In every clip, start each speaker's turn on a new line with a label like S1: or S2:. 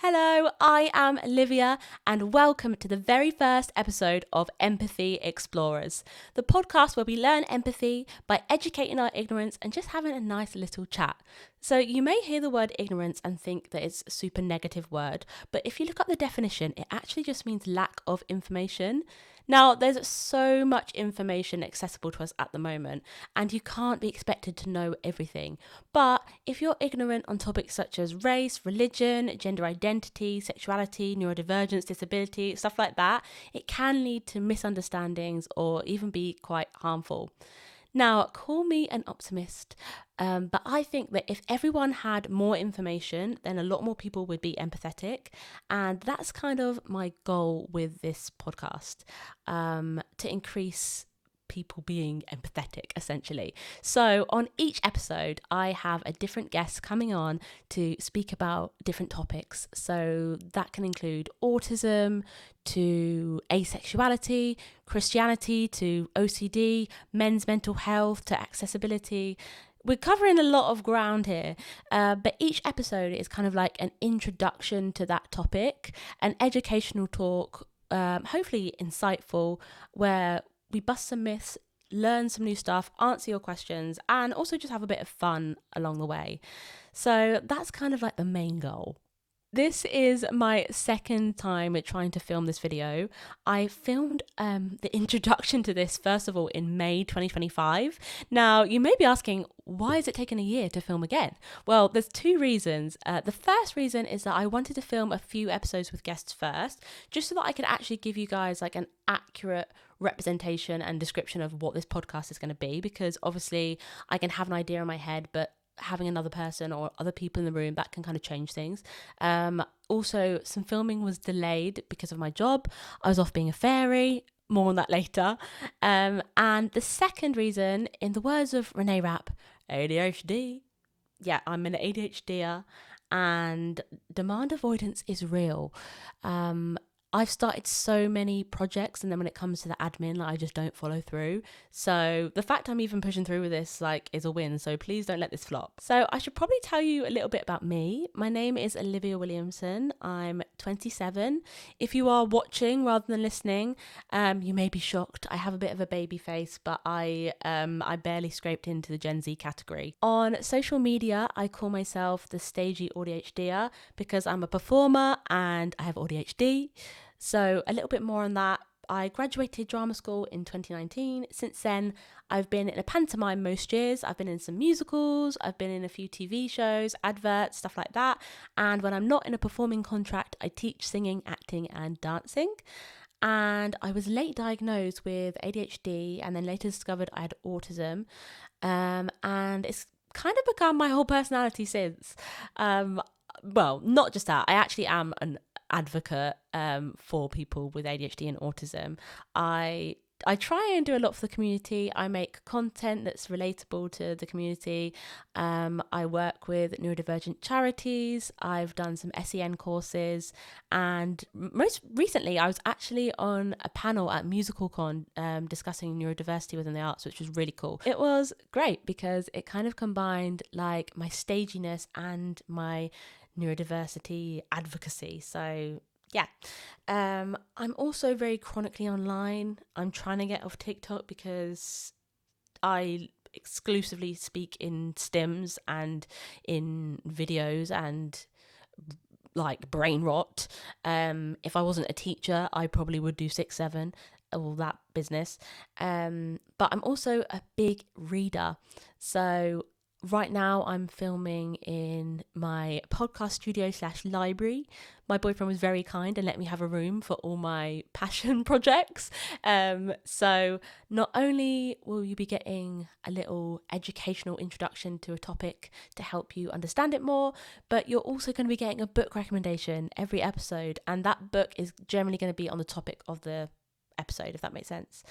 S1: Hello, I am Olivia, and welcome to the very first episode of Empathy Explorers, the podcast where we learn empathy by educating our ignorance and just having a nice little chat. So, you may hear the word ignorance and think that it's a super negative word, but if you look up the definition, it actually just means lack of information. Now, there's so much information accessible to us at the moment, and you can't be expected to know everything. But if you're ignorant on topics such as race, religion, gender identity, sexuality, neurodivergence, disability, stuff like that, it can lead to misunderstandings or even be quite harmful. Now, call me an optimist, but I think that if everyone had more information, then a lot more people would be empathetic. And that's kind of my goal with this podcast, to increase people being empathetic, essentially. So on each episode, I have a different guest coming on to speak about different topics. So that can include autism to asexuality, Christianity to OCD, men's mental health to accessibility. We're covering a lot of ground here, but each episode is kind of like an introduction to that topic, an educational talk, hopefully insightful, where we bust some myths, learn some new stuff, answer your questions, and also just have a bit of fun along the way. So that's kind of like the main goal. This is my second time trying to film this video. I filmed the introduction to this, first of all, in May 2025. Now, you may be asking, why has it taken a year to film again? Well, there's two reasons. The first reason is that I wanted to film a few episodes with guests first, just so that I could actually give you guys like an accurate representation and description of what this podcast is going to be, because obviously I can have an idea in my head, but having another person or other people in the room, that can kind of change things. Also, some filming was delayed because of my job. I was off being a fairy. More on that later. And the second reason, in the words of Renee Rapp, ADHD. Yeah, I'm an ADHDer, and demand avoidance is real. I've started so many projects, and then when it comes to the admin, like, I just don't follow through. So the fact I'm even pushing through with this, like, is a win. So please don't let this flop. So I should probably tell you a little bit about me. My name is Olivia Williamson. I'm 27. If you are watching rather than listening, you may be shocked. I have a bit of a baby face, but I barely scraped into the Gen Z category. On social media, I call myself the stagey ADHDer because I'm a performer and I have ADHD. So a little bit more on that. I graduated drama school in 2019. Since then, I've been in a pantomime most years. I've been in some musicals. I've been in a few TV shows, adverts, stuff like that. And when I'm not in a performing contract, I teach singing, acting, and dancing. And I was late diagnosed with ADHD and then later discovered I had autism. And it's kind of become my whole personality since. Well, not just that. I actually am an advocate for people with ADHD and autism. I try and do a lot for the community. I make content that's relatable to the community. I work with neurodivergent charities. I've done some SEN courses. And most recently, I was actually on a panel at MusicalCon discussing neurodiversity within the arts, which was really cool. It was great because it kind of combined like my staginess and my neurodiversity advocacy. So yeah. I'm also very chronically online. I'm trying to get off TikTok because I exclusively speak in stims and in videos and like brain rot. If I wasn't a teacher, I probably would do 6-7, all that business. But I'm also a big reader. So right now I'm filming in my podcast studio / library. My boyfriend was very kind and let me have a room for all my passion projects. So not only will you be getting a little educational introduction to a topic to help you understand it more, but you're also going to be getting a book recommendation every episode. And that book is generally going to be on the topic of the episode, if that makes sense.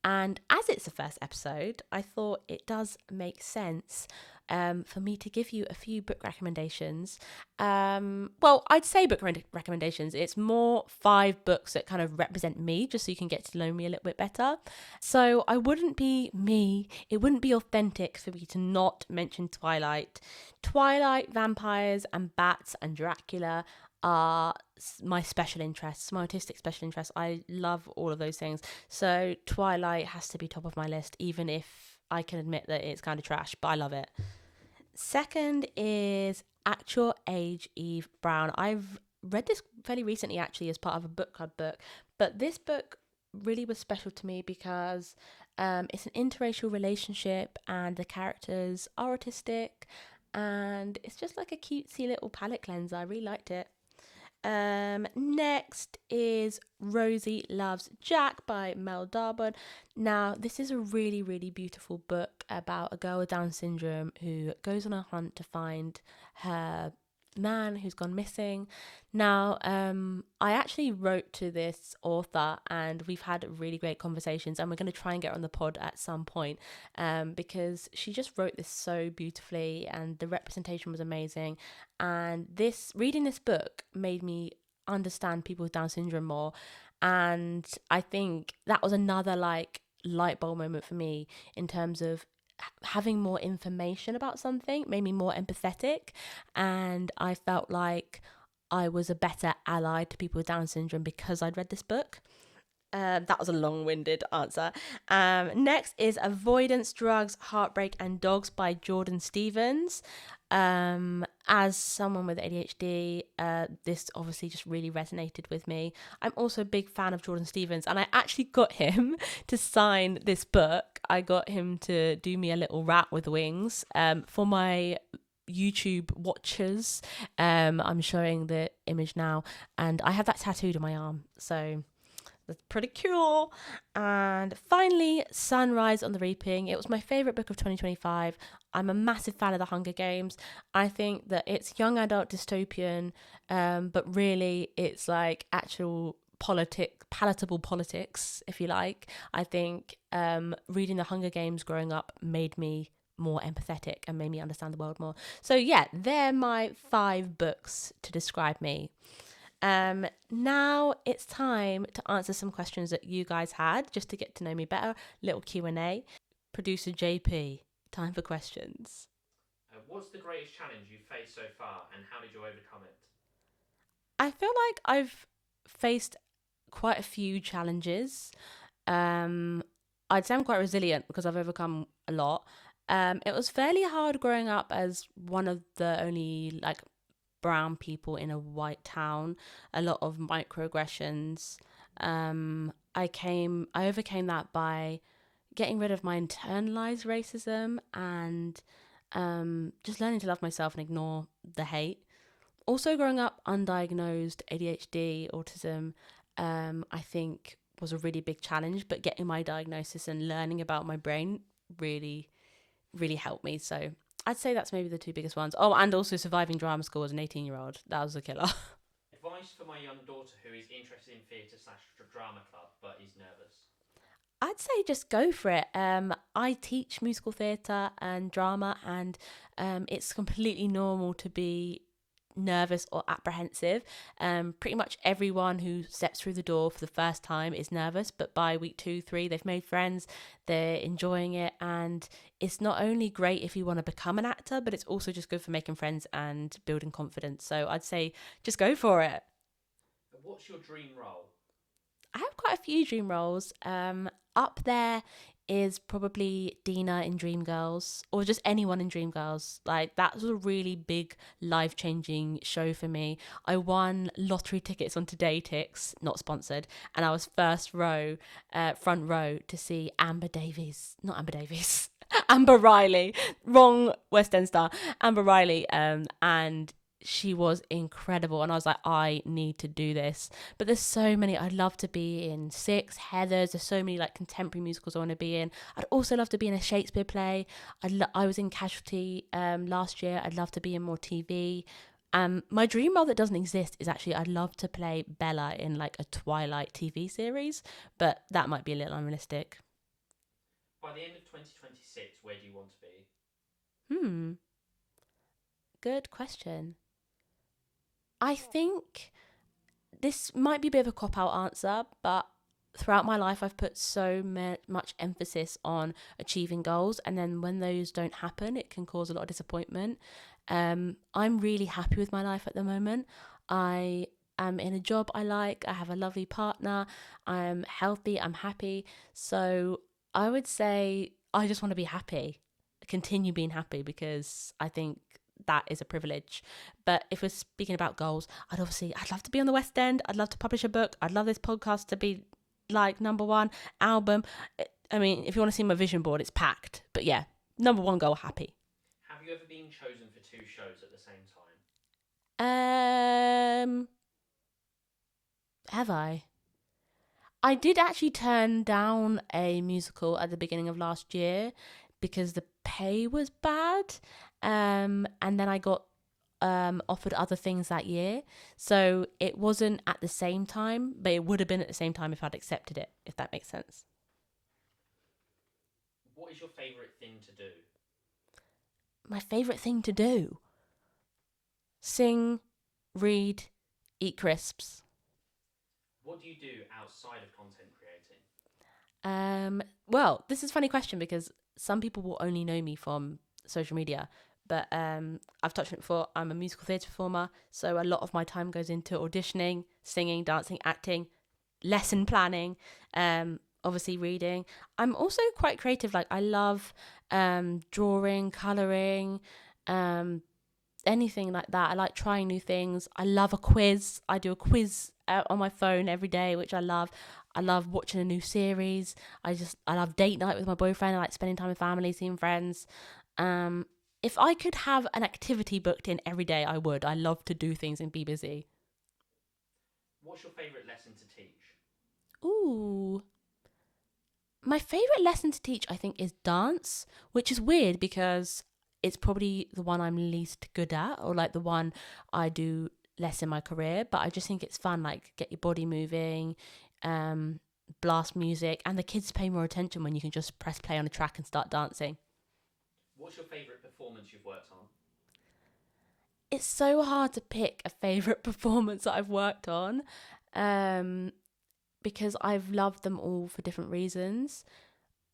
S1: And as it's the first episode, I thought it does make sense for me to give you a few book recommendations. Well, I'd say book recommendations. It's more 5 books that kind of represent me, just so you can get to know me a little bit better. So I wouldn't be me. It wouldn't be authentic for me to not mention Twilight. Twilight, vampires, and bats, and Dracula are my special interests, my artistic special interests. I love all of those things. So Twilight has to be top of my list, even if I can admit that it's kind of trash, but I love it. Second is Actual Age Eve Brown. I've read this fairly recently, actually, as part of a book club book, but this book really was special to me because it's an interracial relationship and the characters are autistic, and it's just like a cutesy little palette cleanser. I really liked it. Next is Rosie Loves Jack by Mel Darboy. Now, this is a really, really beautiful book about a girl with Down syndrome who goes on a hunt to find her man who's gone missing. Now, I actually wrote to this author and we've had really great conversations, and we're going to try and get her on the pod at some point, because she just wrote this so beautifully and the representation was amazing. And reading this book made me understand people with Down syndrome more, and I think that was another like light bulb moment for me in terms of having more information about something made me more empathetic, and I felt like I was a better ally to people with Down syndrome because I'd read this book. That was a long-winded answer. Next is Avoidance, Drugs, Heartbreak and Dogs by Jordan Stevens. As someone with ADHD, this obviously just really resonated with me. I'm also a big fan of Jordan Stevens, and I actually got him to sign this book. I got him to do me a little rat with wings for my YouTube watchers. I'm showing the image now, and I have that tattooed on my arm, so that's pretty cool. And finally, Sunrise on the Reaping. It was my favourite book of 2025. I'm a massive fan of The Hunger Games. I think that it's young adult dystopian, but really it's like actual palatable politics, if you like. I think reading The Hunger Games growing up made me more empathetic and made me understand the world more. So yeah, they're my 5 books to describe me. Now it's time to answer some questions that you guys had, just to get to know me better. Little Q&A. Producer JP, time for questions.
S2: What's the greatest challenge you've faced so far, and how did you overcome it?
S1: I feel like I've faced quite a few challenges. I'd say I'm quite resilient because I've overcome a lot. It was fairly hard growing up as one of the only like brown people in a white town. A lot of microaggressions. I overcame that by getting rid of my internalized racism and just learning to love myself and ignore the hate. Also, growing up undiagnosed ADHD, autism, I think was a really big challenge, but getting my diagnosis and learning about my brain really, really helped me. So I'd say that's maybe the 2 biggest ones. Oh, and also surviving drama school as an 18-year-old. That was a killer.
S2: Advice for my young daughter who is interested in theatre slash drama club but is nervous.
S1: I'd say just go for it. I teach musical theatre and drama, and it's completely normal to be nervous or apprehensive. Pretty much everyone who steps through the door for the first time is nervous, but by week 2, 3, they've made friends, they're enjoying it, and it's not only great if you want to become an actor, but it's also just good for making friends and building confidence. So I'd say just go for it.
S2: What's your dream role?
S1: I have quite a few dream roles. Up there is probably Dina in Dreamgirls, or just anyone in Dreamgirls. Like, that was a really big, life-changing show for me. I won lottery tickets on Todaytix, not sponsored, and I was front row to see Amber Davies, not Amber Davies, Amber Riley, wrong West End star, Amber Riley, and she was incredible, and I was like, I need to do this. But there's so many. I'd love to be in Six, Heathers. There's so many like contemporary musicals I want to be in. I'd also love to be in a Shakespeare play. I was in Casualty last year. I'd love to be in more TV. My dream role that doesn't exist is actually I'd love to play Bella in like a Twilight TV series, but that might be a little unrealistic.
S2: By the end of 2026, where do you want to be?
S1: Hmm. Good question. I think this might be a bit of a cop out answer, but throughout my life, I've put so much emphasis on achieving goals. And then when those don't happen, it can cause a lot of disappointment. I'm really happy with my life at the moment. I am in a job I like. I have a lovely partner. I'm healthy. I'm happy. So I would say I just want to be happy, continue being happy, because I think that is a privilege. But if we're speaking about goals, I'd love to be on the West End. I'd love to publish a book. I'd love this podcast to be like number one album. I mean, if you want to see my vision board, it's packed. But yeah, number one goal, happy.
S2: Have you ever been chosen for 2 shows at the same time?
S1: Have I? I did actually turn down a musical at the beginning of last year because the pay was bad. And then I got offered other things that year. So it wasn't at the same time, but it would have been at the same time if I'd accepted it, if that makes sense.
S2: What is your favourite thing to do?
S1: My favourite thing to do? Sing, read, eat crisps.
S2: What do you do outside of content creating?
S1: Well, this is a funny question because some people will only know me from social media, but I've touched on it before. I'm a musical theatre performer, so a lot of my time goes into auditioning, singing, dancing, acting, lesson planning, obviously reading. I'm also quite creative. Like I love drawing, colouring, um, anything like that. I like trying new things. I love a quiz. I do a quiz on my phone every day, which I love. I love watching a new series. I love date night with my boyfriend. I like spending time with family, seeing friends. Um, if I could have an activity booked in every day, I would. I love to do things and be busy.
S2: What's your favourite lesson to teach?
S1: Ooh. My favourite lesson to teach, I think, is dance, which is weird because it's probably the one I'm least good at, or like the one I do less in my career. But I just think it's fun, like get your body moving, um, blast music, and the kids pay more attention when you can just press play on a track and start dancing.
S2: What's your favourite performance you've worked on?
S1: It's so hard to pick a favourite performance that I've worked on, um, because I've loved them all for different reasons.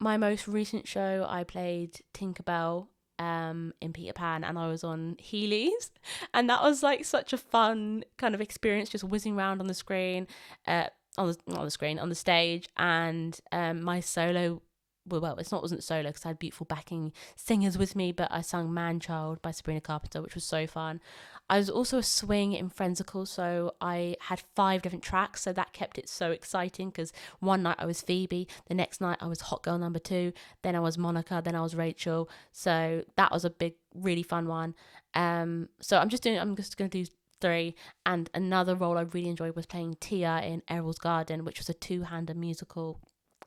S1: My most recent show, I played Tinkerbell in Peter Pan, and I was on Heelys, and that was like such a fun kind of experience, just whizzing around on the screen, not on the screen, on the stage, and my solo. Well, wasn't solo because I had beautiful backing singers with me, but I sung Man Child by Sabrina Carpenter, which was so fun. I was also a swing in Frenzical, so I had 5 different tracks, so that kept it so exciting because one night I was Phoebe, the next night I was Hot Girl number 2, then I was Monica, then I was Rachel. So that was a big, really fun one. So I'm just going to do 3. And another role I really enjoyed was playing Tia in Errol's Garden, which was a 2-hander musical.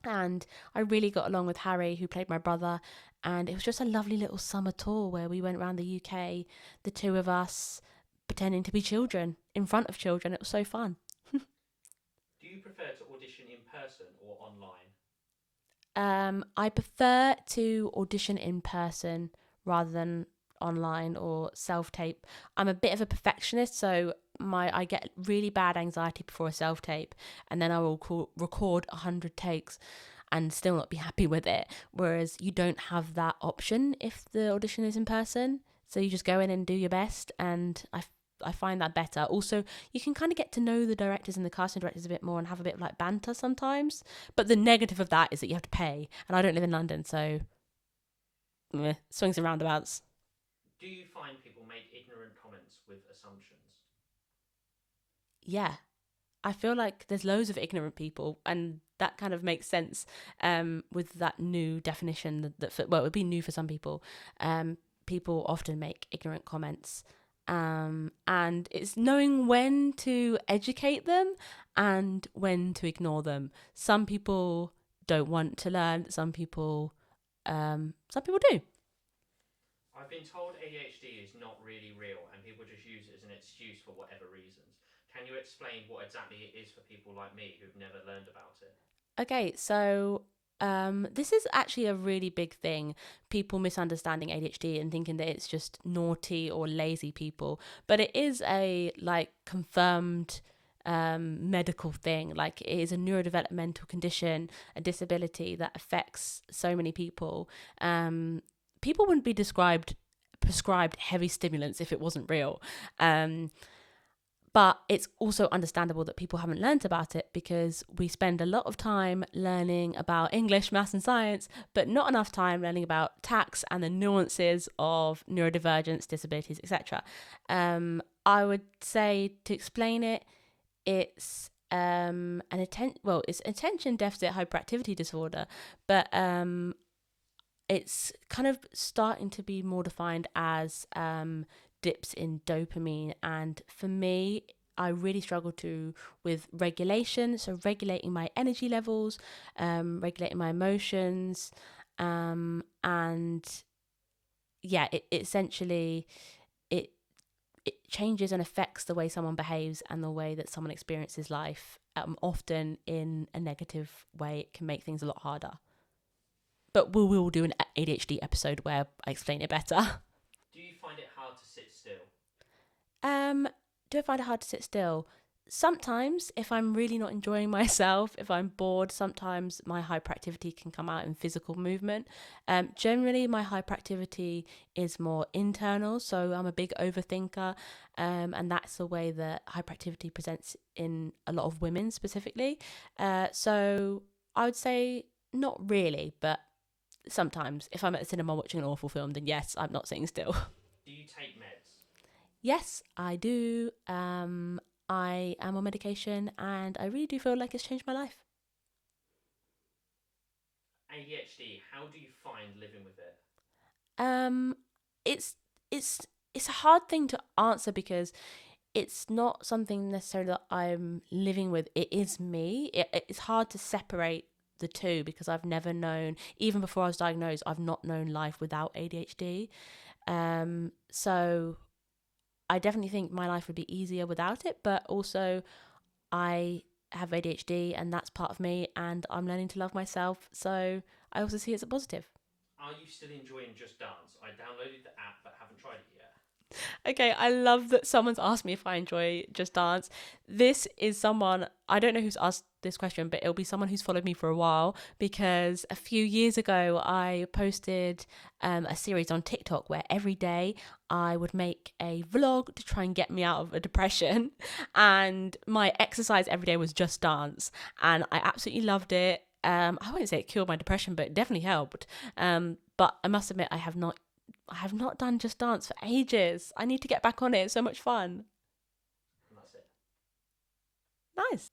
S1: And I really got along with Harry, who played my brother. And it was just a lovely little summer tour where we went around the UK, the two of us, pretending to be children in front of children. It was so fun.
S2: Do you prefer to audition in person or online?
S1: I prefer to audition in person rather than online or self-tape. I'm a bit of a perfectionist, so I get really bad anxiety before a self-tape, and then I will record 100 takes and still not be happy with it. Whereas you don't have that option if the audition is in person, so you just go in and do your best, and I find that better. Also, you can kind of get to know the directors and the casting directors a bit more and have a bit of like banter sometimes. But the negative of that is that you have to pay, and I don't live in London, so swings and roundabouts.
S2: Do you find people make ignorant comments with assumptions?
S1: Yeah, I feel like there's loads of ignorant people, and that kind of makes sense with that new definition well, it would be new for some people. People often make ignorant comments, and it's knowing when to educate them and when to ignore them. Some people don't want to learn. Some people do.
S2: I've been told ADHD is not really real and people just use it as an excuse for whatever reasons. Can you explain what exactly it is for people like me who've never learned about it?
S1: Okay, so this is actually a really big thing. People misunderstanding ADHD and thinking that it's just naughty or lazy people, but it is a like confirmed medical thing. Like, it is a neurodevelopmental condition, a disability that affects so many people. People wouldn't be prescribed heavy stimulants if it wasn't real. But it's also understandable that people haven't learned about it, because we spend a lot of time learning about English, maths and science, but not enough time learning about tax and the nuances of neurodivergence, disabilities, etc. I would say, to explain it, it's it's attention deficit hyperactivity disorder, but it's kind of starting to be more defined as dips in dopamine. And for me, I really struggle with regulation, so regulating my energy levels, regulating my emotions, and yeah, it essentially it changes and affects the way someone behaves and the way that someone experiences life, often in a negative way. It can make things a lot harder. But we will do an ADHD episode where I explain it better.
S2: Do you find it hard to sit still?
S1: Do I find it hard to sit still? Sometimes, if I'm really not enjoying myself, if I'm bored, sometimes my hyperactivity can come out in physical movement. Generally, my hyperactivity is more internal, so I'm a big overthinker, and that's the way that hyperactivity presents in a lot of women specifically. So I would say not really, but sometimes if I'm at the cinema watching an awful film, then yes, I'm not sitting still.
S2: Do you take meds?
S1: Yes, I do. I am on medication and I really do feel like it's changed my life.
S2: ADHD, how do you find living with it?
S1: It's it's a hard thing to answer, because it's not something necessarily that I'm living with. It is me. It's hard to separate the two, because I've never known, even before I was diagnosed, I've not known life without ADHD. So I definitely think my life would be easier without it, but also I have ADHD and that's part of me, and I'm learning to love myself. So I also see it as a positive.
S2: Are you still enjoying Just Dance? I downloaded the app but haven't tried it yet.
S1: Okay, I love that someone's asked me if I enjoy Just Dance. This is someone, I don't know who's asked this question, but it'll be someone who's followed me for a while, because a few years ago I posted a series on TikTok where every day I would make a vlog to try and get me out of a depression, and my exercise every day was Just Dance, and I absolutely loved it. I won't say it cured my depression, but it definitely helped. But I must admit, I have not done Just Dance for ages. I need to get back on it. It's so much fun.
S2: And that's it.
S1: Nice.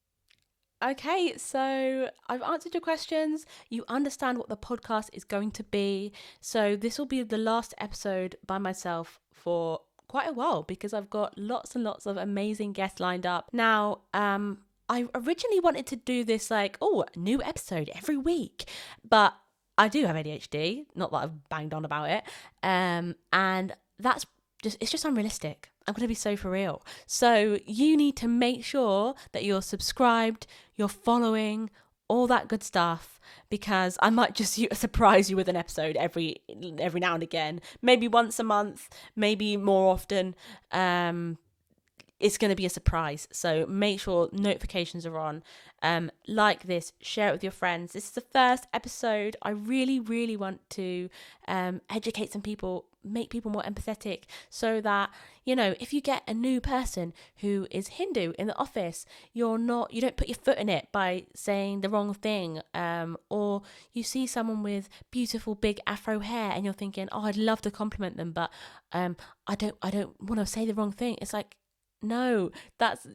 S1: Okay, so I've answered your questions. You understand what the podcast is going to be. So this will be the last episode by myself for quite a while, because I've got lots and lots of amazing guests lined up. Now, I originally wanted to do this like, new episode every week, but I do have ADHD, not that I've banged on about it. And it's just unrealistic. I'm going to be so for real. So you need to make sure that you're subscribed, you're following, all that good stuff, because I might just surprise you with an episode every now and again, maybe once a month, maybe more often. It's going to be a surprise. So make sure notifications are on. Like this, share it with your friends. This is the first episode. I really, really want to educate some people, make people more empathetic, so that, if you get a new person who is Hindu in the office, you don't put your foot in it by saying the wrong thing. Or you see someone with beautiful big afro hair and you're thinking, oh, I'd love to compliment them, but I don't want to say the wrong thing. It's like, no,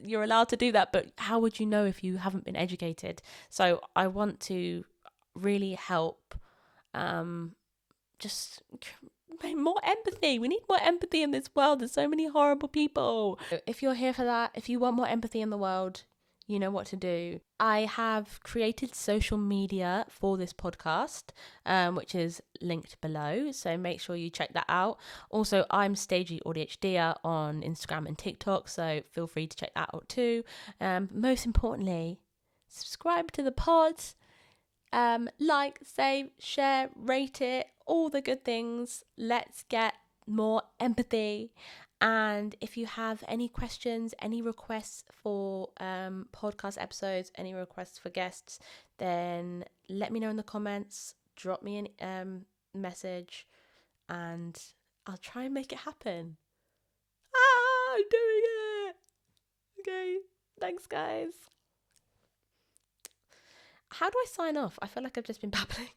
S1: you're allowed to do that, but how would you know if you haven't been educated? So I want to really help just more empathy. We need more empathy in this world. There's so many horrible people. If you're here for that, if you want more empathy in the world, you know what to do. I have created social media for this podcast, which is linked below, so make sure you check that out. Also, I'm Stagey ADHD on Instagram and TikTok, so feel free to check that out too. Most importantly, subscribe to the pod, Like, save, share, rate it, all the good things. Let's get more empathy. And if you have any questions, any requests for podcast episodes, any requests for guests, then let me know in the comments. Drop me a message and I'll try and make it happen. I'm doing it. Okay, thanks guys. How do I sign off? I feel like I've just been babbling.